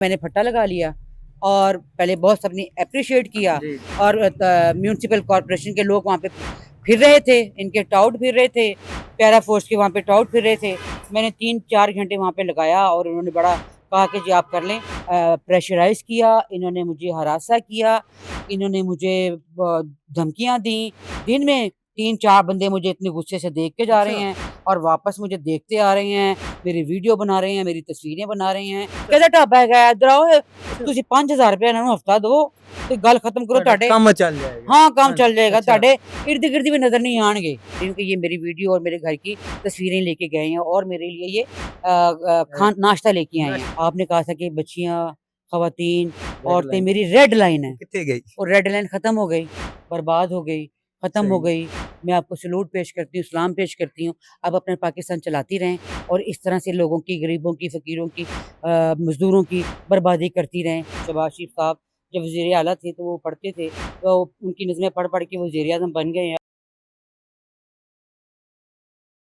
मैंने फट्टा लगा लिया और पहले बहुत सबने अप्रिशिएट किया और म्यूनसिपल कॉरपोरेशन के लोग वहाँ पे फिर रहे थे, इनके टाउट फिर रहे थे, पैरा फोर्स के वहाँ पे टाउट फिर रहे थे। मैंने 3-4 घंटे वहाँ पे लगाया और उन्होंने बड़ा कहा कि जी आप कर लें। प्रेशराइज़ किया, इन्होंने मुझे हरासा किया, इन्होंने मुझे धमकियाँ दी। दिन में 3-4 बंदे मुझे इतने गुस्से से देख के जा रहे हैं और वापस मुझे देखते आ रहे हैं, मेरी वीडियो बना रहे हैं, मेरी तस्वीरें बना रहे हैं। कहता ढाबा है इधर आओ ਤੁਸੀਂ 5000 रुपया इन्होंने हफ्ता दो ਤੇ ਗੱਲ खत्म करो ਤੁਹਾਡੇ ਕੰਮ ਚੱਲ ਜਾਏਗਾ। हाँ काम चल जाएगा अच्छा। ਤੁਹਾਡੇ इर्द गिर्द भी नजर नहीं आएंगे क्योंकि ये मेरी वीडियो और मेरे घर की तस्वीरें लेके गए हैं और मेरे लिए ये खान नाश्ता लेके आए हैं। आपने कहा था कि बच्चियां खवातीन औरतें मेरी रेड लाइन है कितने गई? और रेड लाइन खत्म हो गई, बर्बाद हो गई, खत्म हो गई। मैं आपको सैल्यूट पेश करती हूँ, सलाम पेश करती हूँ। आप अपना पाकिस्तान चलाती रहें और इस तरह से लोगों की, गरीबों की, फ़कीरों की, मज़दूरों की बर्बादी करती रहें। शहबाज शरीफ साहब जब वज़ीर आला थे तो वो पढ़ते थे, तो उनकी नज़में पढ़-पढ़ के वज़ीर आज़म बन गए हैं।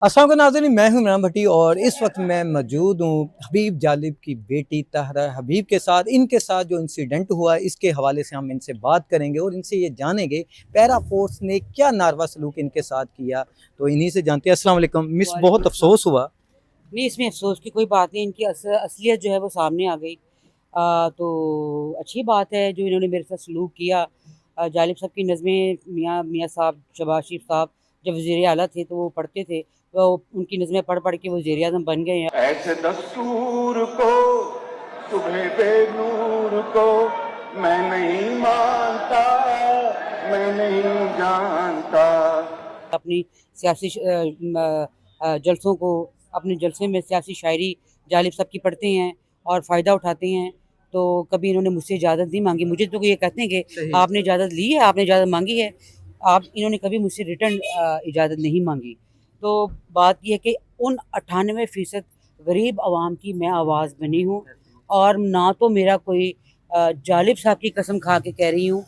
अस्सलाम वालेकुम नाज़रीन, मैं हूं इमरान भट्टी और इस वक्त मैं मौजूद हूं हबीब जालिब की बेटी तहरा हबीब के साथ। इनके साथ जो इंसिडेंट हुआ इसके हवाले से हम इनसे बात करेंगे और इनसे ये जानेंगे पैरा फोर्स ने क्या नारवा सलूक इनके साथ किया। तो इन्हीं से जानते हैं। अस्सलाम वालेकुम मिस, बहुत अफसोस हुआ। नहीं, इसमें अफ़सोस की कोई बात नहीं, इनकी असलियत जो है वो सामने आ गई। तो अच्छी बात है जो इन्होंने मेरे साथ सलूक किया। जालिब साहब की नज़में मियाँ साहब, शहबाज शरीफ साहब जब वज़ीर आला थे तो वो पढ़ते थे, तो उनकी नज़में पढ़-पढ़ के वज़ीर आज़म बन गए हैं। ऐसे दस्तूर को सुबह बेनूर को मैं नहीं मानता, मैं नहीं जानता। अपनी सियासी जलसों को, अपने जलसे में सियासी शायरी जालिब साहब की पढ़ते हैं और फ़ायदा उठाते हैं। तो कभी इन्होंने मुझसे इजाज़त नहीं मांगी। मुझे तो ये कहते हैं कि आपने इजाज़त ली है, आपने इजाज़त मांगी है। इन्होंने कभी मुझसे रिटर्न इजाज़त नहीं मांगी। तो बात ये है कि उन 98% गरीब आवाम की मैं आवाज़ बनी हूँ और ना तो मेरा कोई जालिब साहब की कसम खा के कह रही हूँ,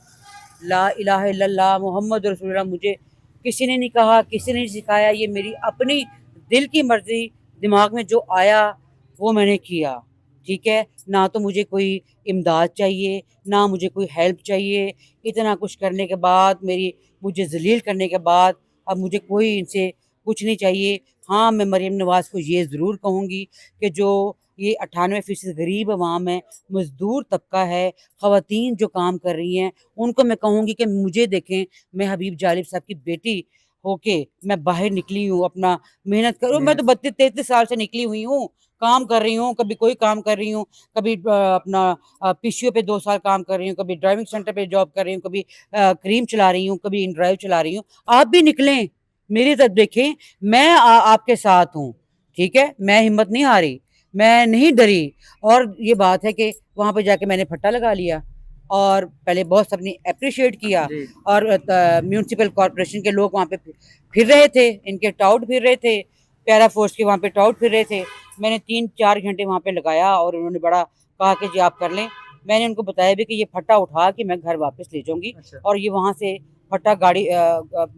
ला इलाहा इल्लल्लाह मोहम्मद रसूलुल्लाह मुझे किसी ने नहीं कहा, किसी ने नहीं सिखाया। ये मेरी अपनी दिल की मर्ज़ी, दिमाग में जो आया वो मैंने किया, ठीक है? ना तो मुझे कोई इमदाद चाहिए, ना मुझे कोई हेल्प चाहिए। इतना कुछ करने के बाद, मुझे ज़लील करने के बाद अब मुझे कोई इनसे कुछ नहीं चाहिए। हाँ, मैं मरीम नवाज़ को ये ज़रूर कहूँगी कि जो ये 98% गरीब अवाम है, मज़दूर तबका है, ख़वातीन जो काम कर रही हैं, उनको मैं कहूँगी कि मुझे देखें, मैं हबीब जालिब साहब की बेटी होके मैं बाहर निकली हूँ, अपना मेहनत करूँ। मैं तो 32-33 साल से निकली हुई हूँ, काम कर रही हूँ, कभी कोई काम कर रही हूँ, कभी अपना पीसीओ पे 2 साल काम कर रही हूँ, कभी ड्राइविंग सेंटर पे जॉब कर रही हूँ, कभी क्रीम चला रही हूँ, कभी इन ड्राइव चला रही हूँ। आप भी निकलें, मेरी तरफ देखें, मैं आपके साथ हूँ, ठीक है? मैं हिम्मत नहीं हारी, मैं नहीं डरी। और ये बात है कि वहाँ पे जाके मैंने फट्टा लगा लिया और पहले बहुत सबने अप्रिशिएट किया और म्यूनसिपल कॉरपोरेशन के लोग वहाँ पे फिर रहे थे, इनके टाउट फिर रहे थे, पैरा फोर्स के वहाँ पे टाउट फिर रहे थे। मैंने 3-4 घंटे वहाँ पे लगाया और उन्होंने बड़ा कहा कि जी आप कर लें। मैंने उनको बताया भी कि ये फट्टा उठा के मैं घर वापस ले जाऊँगी और ये वहाँ से फट्टा गाड़ी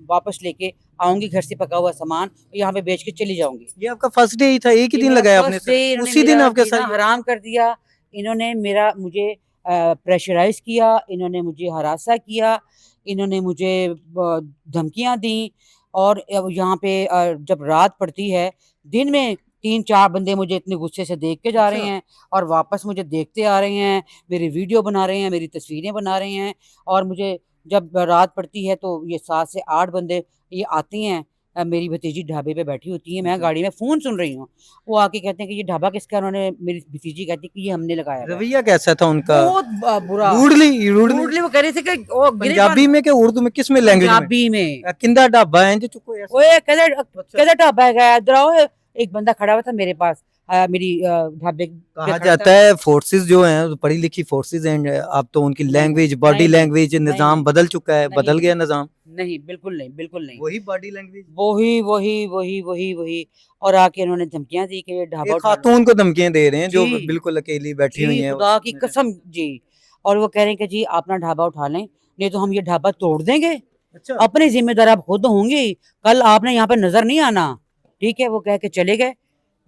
वापस लेके आऊँगी, घर से पका हुआ सामान यहाँ पे बेच के चली जाऊँगी। ये आपका फर्स्ट डे ही था, एक ही ये दिन मेरा लगाया आपने फर्स्ट डे, सिर्फ? इन्होंने उसी दिन मेरा आपके जीना साथ? हराम कर दिया। इन्होंने मुझे प्रेशराइज़ किया, इन्होंने मुझे हरासा किया, इन्होंने मुझे धमकियाँ दी और यहाँ पे जब रात पड़ती है, दिन में 3-4 बंदे मुझे इतने गुस्से से देख के जा रहे हैं और वापस मुझे देखते आ रहे हैं, मेरी वीडियो बना रहे हैं, मेरी तस्वीरें बना रहे हैं और मुझे जब रात पड़ती है तो ये 7 से 8 बंदे ये आते हैं। मेरी भतीजी ढाबे पे बैठी होती है, मैं गाड़ी में फ़ोन सुन रही हूँ। वो आके कहते हैं कि ये ढाबा किसका है? उन्होंने मेरी भतीजी कहती है कि ये हमने लगाया हुआ है। रवैया कैसा था उनका? बहुत बुरा। रूडली रूडली वो कह रहे थे कि ओ पंजाबी में क्या उर्दू में, किस में लैंग्वेज में? पंजाबी में। किंदा ढाबा है जो चुको ऐसा? ओए कहते ढाबा है इधर आओ। एक बंदा खड़ा हुआ था मेरे पास, मेरी ढाबे पे कहा खड़ा जाता था। है फोर्सेस जो हैं पढ़ी लिखी फोर्सेस हैं, अब तो उनकी नहीं, लैंग्वेज, बॉडी नहीं, नहीं, लैंग्वेज, नहीं, निज़ाम नहीं, बदल चुका है, नहीं, बदल गया निज़ाम। नहीं, बिल्कुल नहीं, बिल्कुल नहीं। वही बॉडी लैंग्वेज। वही और आके उन्होंने धमकियाँ दी कि ये ढाबा एक उठा लो। खातून को धमकियां दे रहे हैं जो जी, बिल्कुल अकेली बैठी हुई जी, हैं। खुदा की कसम जी। और वो कह रहे हैं कि जी अपना ढाबा उठा लें, नहीं तो हम ये ढाबा तोड़ देंगे। अच्छा। अपनी ज़िम्मेदार आप खुद होंगी, कल आपने यहाँ पे नज़र नहीं आना, ठीक है? वो कह के चले गए।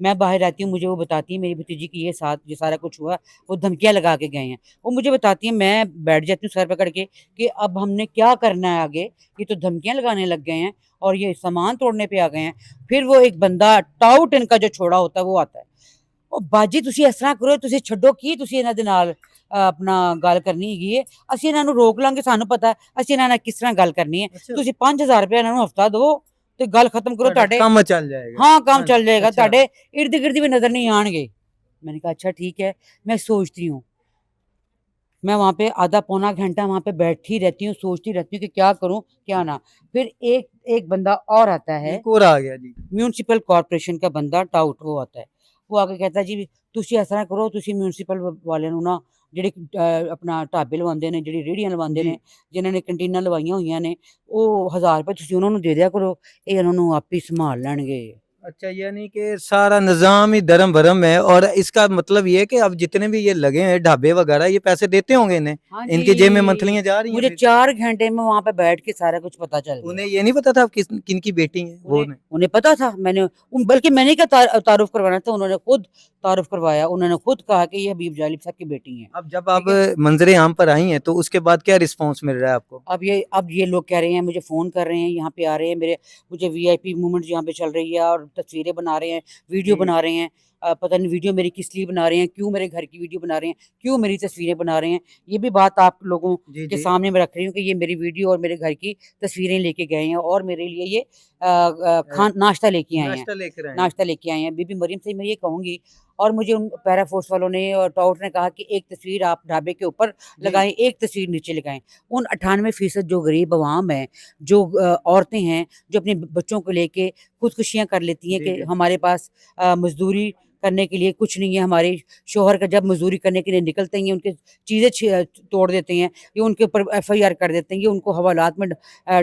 मैं बाहर रहती हूँ, मुझे वो बताती है मेरी भतीजी की ये साथ ये सारा कुछ हुआ, वो धमकियाँ लगा के गए हैं। वो मुझे बताती है, मैं बैठ जाती हूँ सर पकड़ के कि अब हमने क्या करना है आगे? ये तो धमकियाँ लगाने लग गए हैं और ये सामान तोड़ने पे आ गए हैं। फिर वो एक बंदा टाउट इनका जो छोड़ा होता है वो आता है। ਉਹ ਬਾਜੀ ਤੁਸੀਂ ਇਸ ਤਰ੍ਹਾਂ ਕਰੋ, ਤੁਸੀਂ ਛੱਡੋ ਕੀ ਤੁਸੀਂ ਇਹਨਾਂ ਦੇ ਨਾਲ ਆਪਣਾ ਗੱਲ ਕਰਨੀ ਹੈਗੀ ਏ, ਅਸੀਂ ਇਹਨਾਂ ਨੂੰ ਰੋਕ ਲਾਂਗੇ, ਸਾਨੂੰ ਪਤਾ ਹੈ ਅਸੀਂ ਇਹਨਾਂ ਨਾਲ ਕਿਸ ਤਰ੍ਹਾਂ ਗੱਲ ਕਰਨੀ ਹੈ। अच्छा, ਤੁਸੀਂ 5000 ਰੁਪਏ ਇਹਨਾਂ ਨੂੰ ਹਫਤਾ ਦਿਓ ਤੇ ਗੱਲ ਖਤਮ ਕਰੋ, ਤੁਹਾਡੇ काम चल जाएगा। हाँ काम हाँ, चल जाएगा, अच्छा। ਤੁਹਾਡੇ इर्द गिर्द भी नजर नहीं आएंगे। मैंने कहा अच्छा ठीक है। मैं सोचती हूँ, मैं वहाँ पे आधा पौना घंटा वहाँ पे बैठी रहती हूँ, सोचती रहती हूँ कि क्या करूँ क्या ना। फिर एक एक बंदा और आता है, एक और आ गया जी। म्यूनसिपल कॉरपोरेशन का बंदा टाउट वो आता है। वो आके कहता है जी ਤੁਸੀਂ ਇਸ ਤਰ੍ਹਾਂ ਕਰੋ, ਤੁਸੀਂ ਮਿਊਨਿਸਪਲ ਵਾਲਿਆਂ ਨੂੰ ਨਾ ਜਿਹੜੇ ਆਪਣਾ ਢਾਬੇ ਲਵਾਉਂਦੇ ਨੇ, ਜਿਹੜੀ ਰੇਹੜੀਆਂ ਲਵਾਉਂਦੇ जी। ਨੇ, ਜਿਨ੍ਹਾਂ ਨੇ ਕੰਟੀਨਾਂ ਲਵਾਈਆਂ ਹੋਈਆਂ ਨੇ, ਉਹ 1000 ਰੁਪਏ ਤੁਸੀਂ ਉਹਨਾਂ ਨੂੰ ਦੇ ਦਿਆ ਕਰੋ, ਇਹ ਉਹਨਾਂ ਨੂੰ ਆਪੇ ਸੰਭਾਲ ਲੈਣਗੇ। अच्छा, यानी कि सारा निज़ाम ही धर्म भरम है और इसका मतलब ये है कि अब जितने भी ये लगे हैं ढाबे वगैरह, ये पैसे देते होंगे इन्हें, हाँ इनकी जेब में जी, मंथलियाँ जा रही हैं मुझे फिर। 4 घंटे में वहाँ पे बैठ के सारा कुछ पता चल गया। उन्हें ये नहीं पता था आप किस किनकी बेटी हैं वो उन्हें उन्हें पता था, बल्कि मैंने क्या तारुफ करवाना था, उन्होंने खुद तारुफ करवाया, उन्होंने खुद कहा कि ये हबीब जालिब साहब की बेटी हैं। अब जब ठीक आप है। मंजरे आम पर आई हैं तो उसके बाद क्या रिस्पांस मिल रहा है आपको? अब ये लोग कह रहे हैं, मुझे फ़ोन कर रहे हैं, यहाँ पे आ रहे हैं, मेरे मुझे वीआईपी मूवमेंट यहाँ पे चल रही है और तस्वीरें बना रहे हैं, वीडियो जी। बना रहे हैं। पता नहीं वीडियो मेरी किस लिए बना रहे हैं, क्यों मेरे घर की वीडियो बना रहे हैं, क्यों मेरी तस्वीरें बना रहे हैं। ये भी बात आप लोगों जी, के जी। सामने मैं रख रही हूँ कि ये मेरी वीडियो और मेरे घर की तस्वीरें लेके गए हैं और मेरे लिए ये नाश्ता लेके आए हैं। नाश्ता लेकर आए हैं। नाश्ता लेके आए हैं। बीबी मरियम से मैं ये कहूँगी, और मुझे उन पैरा फोर्स वालों ने और टाउट ने कहा कि एक तस्वीर आप ढाबे के ऊपर जी। लगाएँ, एक तस्वीर नीचे लगाएँ। उन 98% जो गरीब अवाम है, जो औरतें हैं, जो अपने बच्चों को लेके खुदकुशियाँ कर लेती हैं जी, कि जी। हमारे पास मज़दूरी करने के लिए कुछ नहीं है, हमारे शौहर का जब मज़दूरी करने के लिए निकलते हैं, उनकी चीज़ें तोड़ देते हैं, ये उनके ऊपर एफआईआर कर देते हैं, ये उनको हवालात में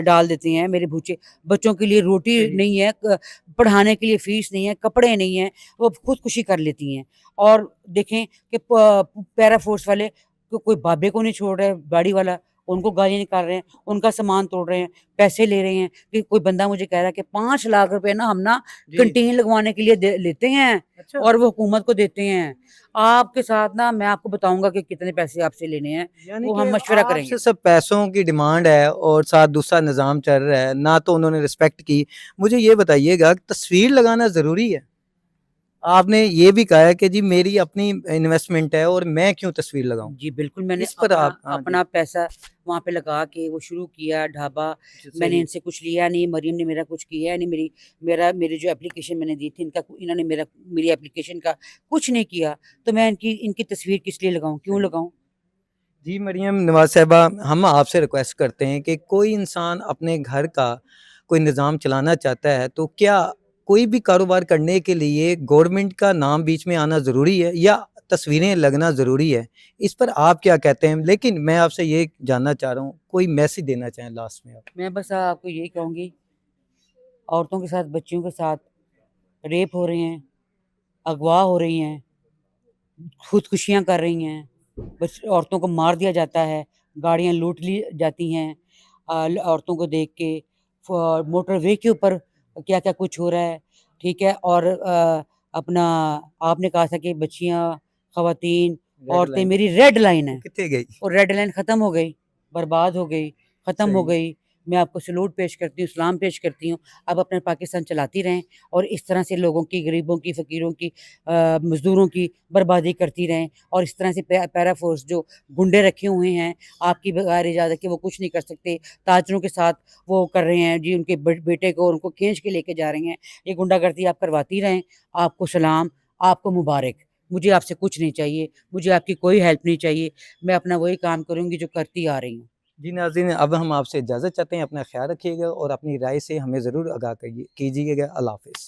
डाल देते हैं। मेरे भूचे बच्चों के लिए रोटी जी। नहीं है, पढ़ाने के लिए फ़ीस नहीं है, कपड़े नहीं हैं, वो खुदकुशी कर लेती हैं। और देखें कि पैरा फोर्स वाले कोई बाबे को नहीं छोड़ रहे, गाड़ी वाला उनको गालियाँ निकाल रहे हैं, उनका सामान तोड़ रहे हैं, पैसे ले रहे हैं। कि कोई बंदा मुझे कह रहा है कि 5 लाख रुपए ना हम ना जी। कैंटीन लगवाने के लिए लेते हैं अच्छा। और वो हुकूमत को देते हैं। आपके साथ ना मैं आपको बताऊँगा कि कितने पैसे आपसे लेने हैं, यानी वो कि हम मशवरा आपसे करेंगे। सब पैसों की डिमांड है और साथ दूसरा निज़ाम चल रहा है, ना तो उन्होंने रिस्पेक्ट की। मुझे ये बताइएगा, तस्वीर लगाना ज़रूरी है? आपने ये भी कहा है कि जी मेरी अपनी इन्वेस्टमेंट है और मैं क्यों तस्वीर लगाऊँ? जी, बिल्कुल मैंने इस पर अपना आप हाँ जी। अपना पैसा वहाँ पे लगा के वो शुरू किया ढाबा। मैंने सही। इनसे कुछ लिया नहीं, मरियम ने मेरा कुछ किया नहीं, मेरी जो एप्लीकेशन मैंने दी थी, इन्होंने मेरी एप्लीकेशन का कुछ नहीं किया, तो मैं इनकी तस्वीर किस लिए लगाऊँ, क्यों सही। लगाऊँ? जी, मरियम नवाज़ साहिबा, हम आपसे रिक्वेस्ट करते हैं कि कोई इंसान अपने घर का कोई निज़ाम चलाना चाहता है, तो क्या कोई भी कारोबार करने के लिए गवर्नमेंट का नाम बीच में आना ज़रूरी है या तस्वीरें लगना ज़रूरी है? इस पर आप क्या कहते हैं? लेकिन मैं आपसे ये जानना चाह रहा हूँ, कोई मैसेज देना चाहें लास्ट में आप? मैं बस आपको यही कहूँगी, औरतों के साथ, बच्चियों के साथ रेप हो रहे हैं, अगवा हो रही हैं, खुदकुशियाँ कर रही हैं, बस औरतों को मार दिया जाता है, गाड़ियाँ लूट ली जाती हैं औरतों को देख के, मोटरवे के ऊपर क्या-क्या कुछ हो रहा है, ठीक है? और अपना आपने कहा था कि बच्चियाँ, ख़वातीन, रेड औरतें लाइन मेरी रेड लाइन है, कितने गई? और रेड लाइन ख़त्म हो गई, बर्बाद हो गई, ख़त्म हो सही। गई। मैं आपको सैल्यूट पेश करती हूँ, सलाम पेश करती हूँ। आप अपना पाकिस्तान चलाती रहें और इस तरह से लोगों की, गरीबों की, फ़कीरों की, मज़दूरों की बर्बादी करती रहें, और इस तरह से पैरा फोर्स जो गुंडे रखे हुए हैं, आपकी बगैर इजाज़त के वो कुछ नहीं कर सकते। ताजरों के साथ वो कर रहे हैं जी, उनके बेटे को उनको खींच के लेके जा रहे हैं। ये गुंडागर्दी आप करवाती रहें। आपको सलाम, आपको मुबारक। मुझे आपसे कुछ नहीं चाहिए, मुझे आपकी कोई हेल्प नहीं चाहिए। मैं अपना वही काम करूँगी जो करती आ रही हूँ। जी नाज़रीन, अब हम आपसे इजाज़त चाहते हैं। अपना ख़्याल रखिएगा और अपनी राय से हमें ज़रूर आगाह कीजिएगा। अल्लाह हाफ़िज़।